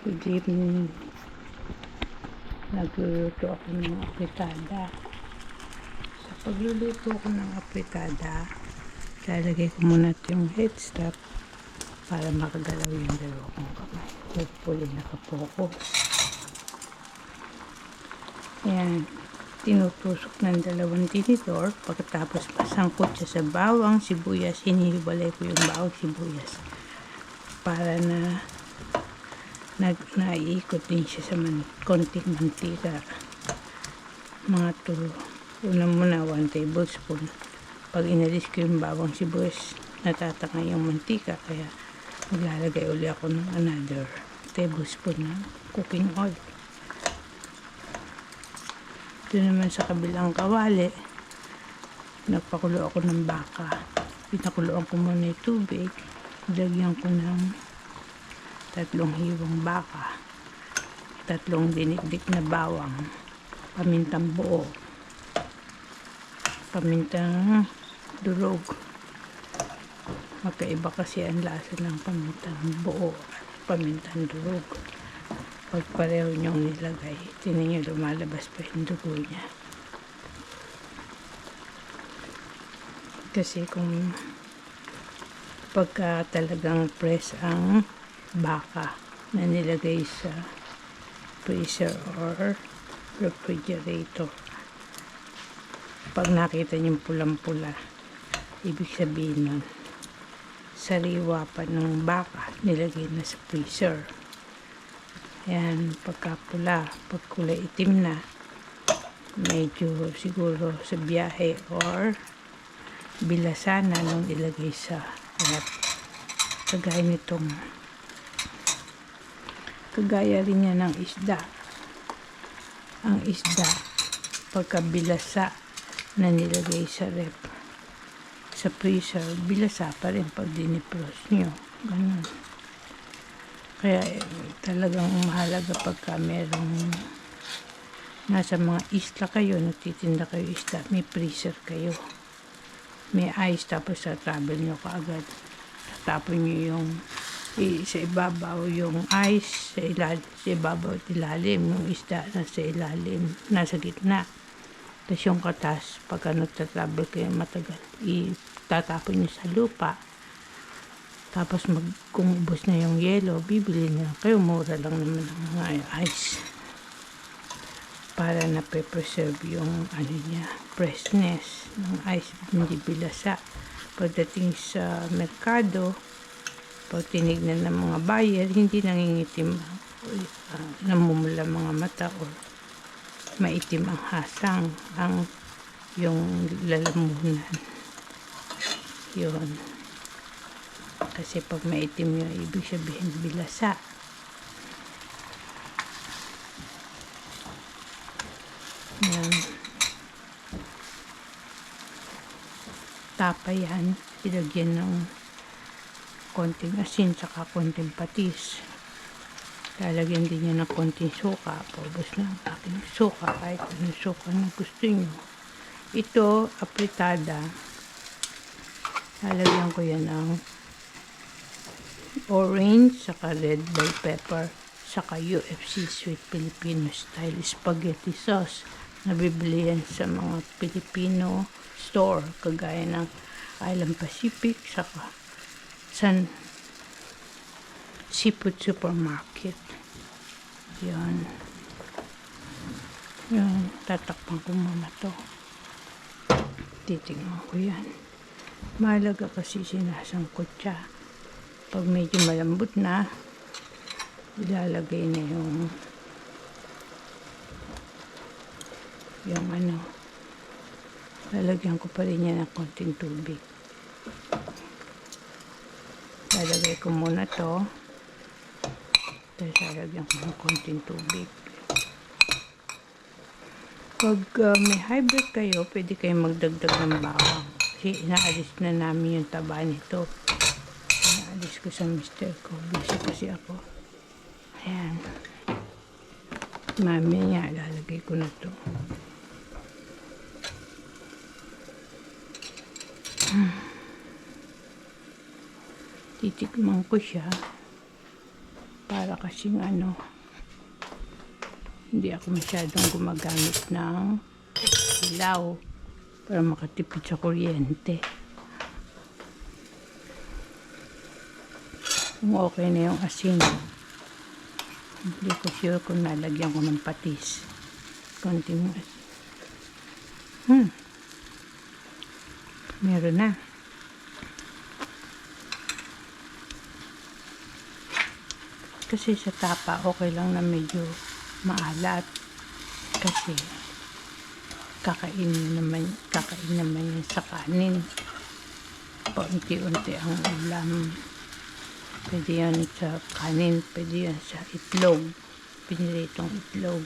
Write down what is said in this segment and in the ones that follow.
Good evening. Nagluluto ako ng apritada. Sa pagluluto ko ng apritada, lalagay ko muna yung headstock para makagalaw yung dalawa kong kamay. Hopefully nakapokus. Ayan. Tinutusok ng dalawang tinidor. Pagkatapos pasangkot siya sa bawang sibuyas, hinihiwalay ko yung bawang sibuyas para na naiikot din siya sa konting mantika. Mga una muna 1 tablespoon. Pag inalis ko yung bawang sibuyas, natatanga yung mantika, kaya maglalagay uli ako ng another tablespoon ng cooking oil. Ito naman sa kabilang kawali, nagpakulo ako ng baka. Pinakuloan ko muna yung tubig. Lagyan ko ng 3 hiwang baka, 3 dinigdik na bawang, pamintang buo, pamintang durog. Magkaiba kasi ang lasa ng pamintang buo at pamintang durog. Pag pareho nyong nilagay, tinan nyo lumalabas pa yung dugo niya. Kasi kung pagka talagang press ang baka na nilagay sa freezer or refrigerator, pag nakita nyo pulang-pula, ibig sabihin nun sariwa pa ng baka, nilagay na sa freezer. Yan, pagka pula, pag kulay itim na, medyo siguro sa biyahe or bilasan na nung ilagay sa rep. Kagaya rin niya ng isda. Ang isda, pagka bilasa na nilagay sa rep, sa freezer, bilasa pa rin pag dinipros nyo. Ganun. Kaya talagang mahalaga pagka merong nasa mga isla kayo, nagtitinda kayo isda, may freezer kayo. May ice, tapos sa travel nyo kaagad. Tatapon nyo yung sa ibabaw yung ice, sa ibabaw at ilalim, yung isda nasa ilalim, nasa gitna. Tapos yung katas, pagka nagtatravel kayo matagal, itatapon nyo sa lupa. Tapos kung ubos na yung yelo, bibili na kayo, mura lang naman ang mga ice. Para na preserve yung niya, freshness ng ice, hindi bilasa. Pagdating sa merkado, pag tinignan ng mga buyer, hindi nangingitim, namumula mga mata o maitim ang hasang, yung lalamunan. Yun. Kasi pag maitim yun, ibig sabihin bilasa. Yan. Tapa yan, ilagyan ng konting asin saka konting patis. Lalagyan din niya ng konting suka. Paubos na ang aking suka, kahit anong suka na gusto nyo. Ito, apritada. Lalagyan ko yan ng orange saka red bell pepper saka UFC sweet Filipino style spaghetti sauce. Nabibili yan sa mga Filipino store kagaya ng Island Pacific saka San Seafood Supermarket. Yan. Yan. Tatakpan ko muna to. Titingnan ko yan. Mahalaga kasi sinasangkot siya. Pag medyo malambot na, ilalagay na yung lalagyan ko pa rin yan ng konting tubig. Lalagay ko muna to, tapos lalagyan ko ng konting tubig. Pag may hybrid kayo, pwede kayong magdagdag ng bawang, kasi inaalis na namin yung taba nito. Inaalis ko sa mister ko, busy kasi ako. Ayan, mamaya lalagay ko na to. Titikman ko siya. Para kasing ano, hindi ako masyadong gumagamit ng ilaw para makatipid sa kuryente. Kung okay na yung asin, hindi ko sure kung nalagyan ko ng patis. Konting asin. Meron na. Kasi sa tapa, okay lang na medyo maalat. Kasi kakain naman yan sa kanin. Paunti-unti ang ulam. Pwede yan sa kanin, pwede yan sa itlog. Piniritong itlog.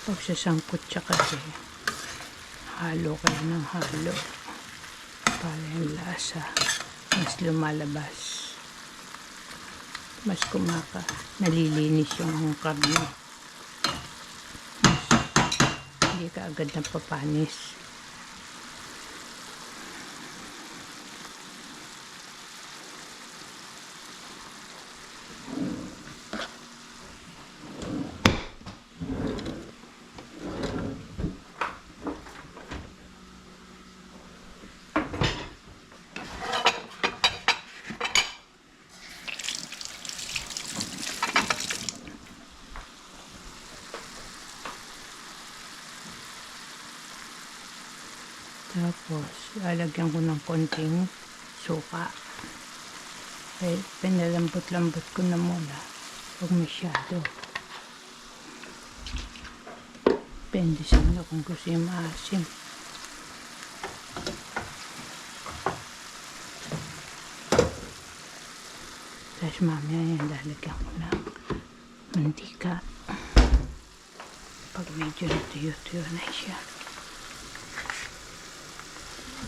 Pagsasangkot siya kasi halo kayo ng halo para yung lasa mas lumalabas, mas nalilinis yung karne, hindi ka agad napapanis. Tapos, lalagyan ko ng konting suka. Pinalambot-lambot ko na muna. Huwag masyado. Depende sa inyo kung gusto yung maasim. Tapos mamaya yan, lalagyan ko ng mantika. Pag medyo natuyo-tuyo na siya.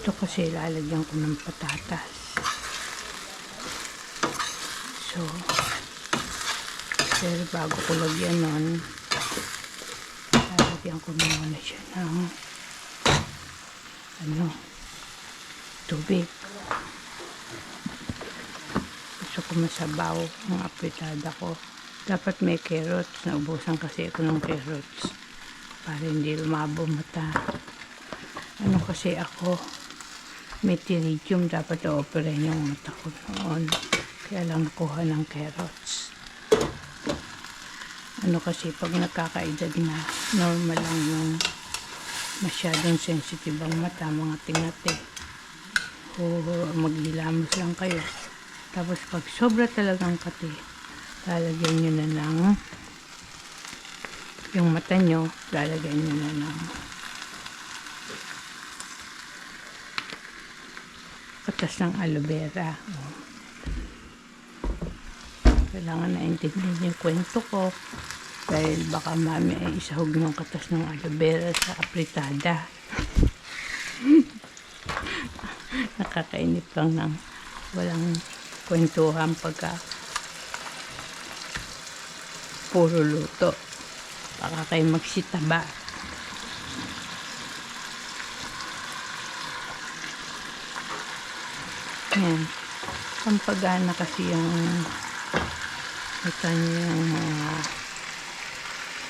Ito kasi lalagyan ko ng patatas. So, pero bago ko lagyan nun, lalagyan ko na muna siya ng tubig. Gusto ko masabaw ang apritada ko. Dapat may carrots. Naubusan kasi ako ng carrots para hindi lumabo mata. Kasi ako may pterygium, dapat na-operan yung mata ko noon. Kaya lang nakuha ng carrots. Kasi pag nagkakaedad na, normal lang yung masyadong sensitive ang mata, mga tingate. O maghilamos lang kayo. Tapos pag sobra talagang kati, lalagyan nyo na ng yung mata nyo, lalagyan nyo na ng katas ng aloe vera. Kailangan naintindihan yung kwento ko dahil baka mami ay isahog ng katas ng aloe vera sa apritada. Nakakainip lang ng walang kwentuhan pagka puro luto. Baka kayo magsitaba. Yan. Pampagana kasi yung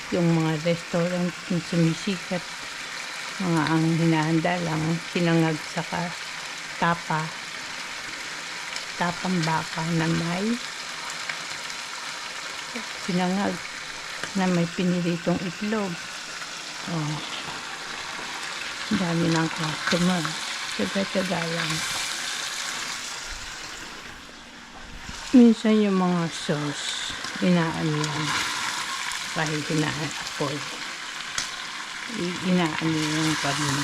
yung mga restaurant yung sumisikat. Mga ang hinahanda lang sinangag sa tapang baka na may sinangag na may piniritong itlog. Dami ng customer. Taga-taga lang. Minsan yung mga sauce, inaano yan. Kahit inaapoy. Inaano yung karne.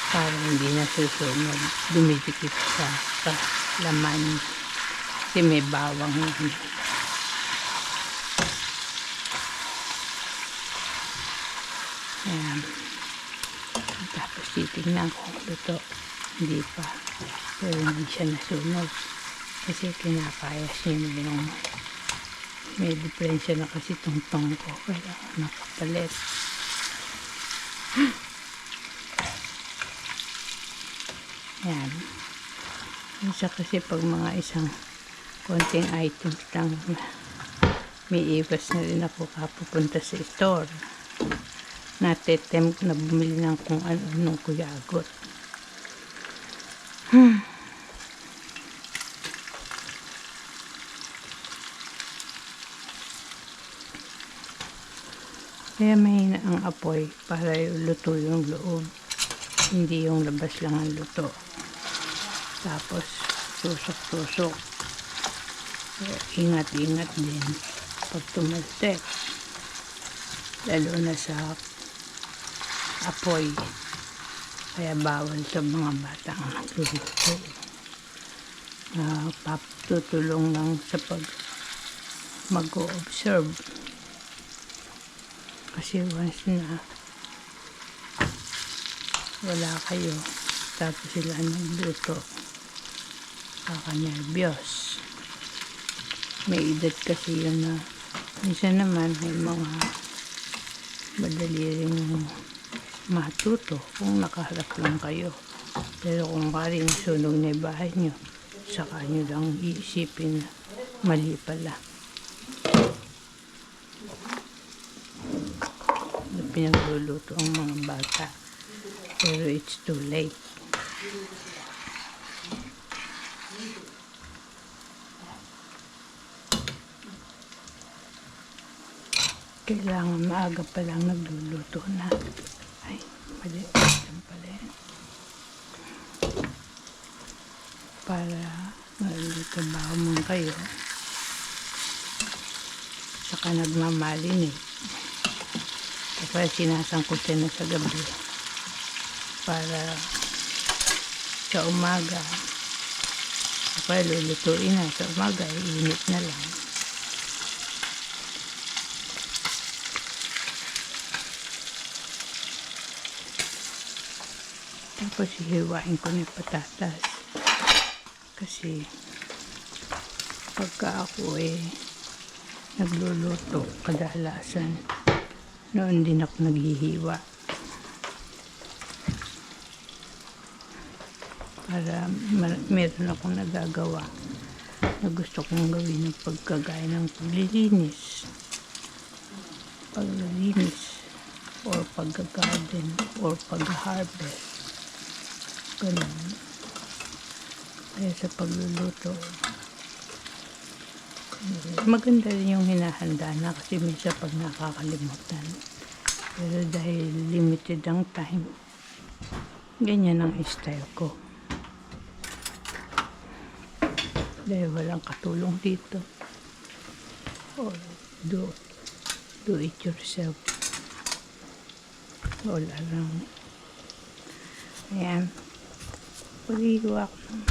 Para hindi na susunod. Dumidikit sa laman. Kasi may bawang yan. Ayan. Tapos titignan ko kung luto. Hindi pa. Pero hindi siya nasunog. Kasi kinapayas niya may diferensya na kasi tungtong ko, kaya nakapalit. Yan. Isa kasi pag mga isang konting items lang, may iwas na rin ako kapupunta sa store. Natetempt na bumili ng kung ano-anong kuyagot. Kaya mahina ang apoy para luto yung loob. Hindi yung labas lang ang luto. Tapos tusok-tusok. Ingat-ingat din pag tumalsik. Lalo na sa apoy. Kaya bawal sa mga bata ang nagluluto. Tutulong lang sa pag mag-o-observe. Kasi once na wala kayo, tapos sila nagluto, kaka-nervyos. May edad kasi yun na minsan naman may mga madali rin matuto kung nakaharap lang kayo. Pero kung karing sunog na bahay nyo, saka nyo lang iisipin na mali pala. Pinagluluto ang mga bata, pero it's too late. Kailangan maaga pa lang nagluluto na. Ay, mali. Yan pala yan. Para magtrabaho mo kayo, saka nagmamalinig. Kaya sinasangkot na sa gabi para sa umaga. Kaya lulutuin na sa umaga, iinit na lang. Tapos hihiwain ko ng patatas. Kasi pagka ako nagluluto, kadalasan noon din ako naghihiwa para meron akong nagagawa na gusto kong gawin ng pagkagaya ng paglilinis or paggagarden or pag-harvest, ganun. Kaya sa pagluluto maganda rin yung hinahanda na, kasi minsan pag nakakalimutan. Pero dahil limited ang time, ganyan ang style ko. Dahil walang katulong dito. Or do it yourself. Wala lang. Ayan. Pag-iwa ko ng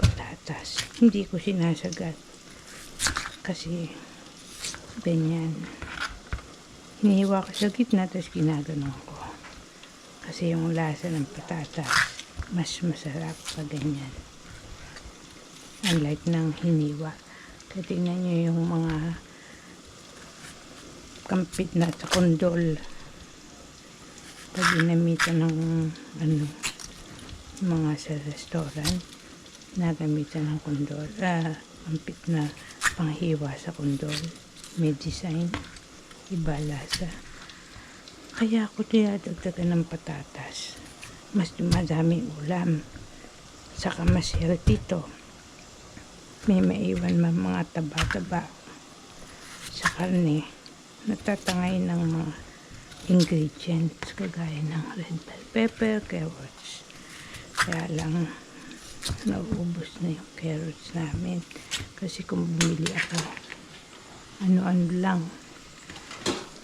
patatas. Hindi ko sinasagat. Kasi ganyan, hinihiwa ko sa gitna, tapos ginaganon ko. Kasi yung lasa ng patatas mas masarap pag ganyan, unlike ng hiniwa. Kaya tingnan nyo yung mga kampit na sa kondol, pag ginamitan ng mga sa restaurant, nagamitan ng kondol, kampit na panghiwa sa kondol, may design, iba lasa. Kaya ako dinadagdagan ng patatas, mas madaming ulam, saka mas healthy to. May maiwan mga taba-taba sa karne, natatangay ng mga ingredients kagaya ng red bell pepper, carrots. Kaya lang nauubos na yung carrots namin, kasi kung bumili ako ano-ano lang,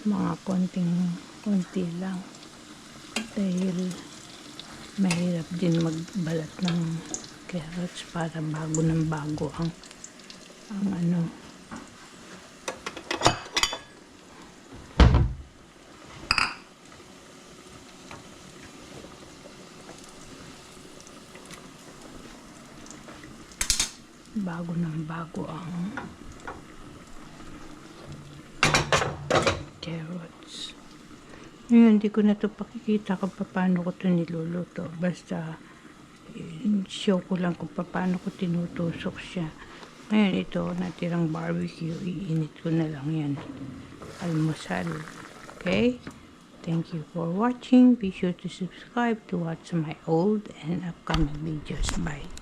mga konti lang, dahil mahirap din magbalat ng carrots para bago ng bago ang carrots. Ngayon, hindi ko na to pakikita kung paano ko to niluluto. Basta, show ko lang kung paano ko tinutusok siya. Ngayon, ito, natirang barbecue, iinit ko na lang yan. Almusal. Okay? Thank you for watching. Be sure to subscribe to watch my old and upcoming videos. Bye.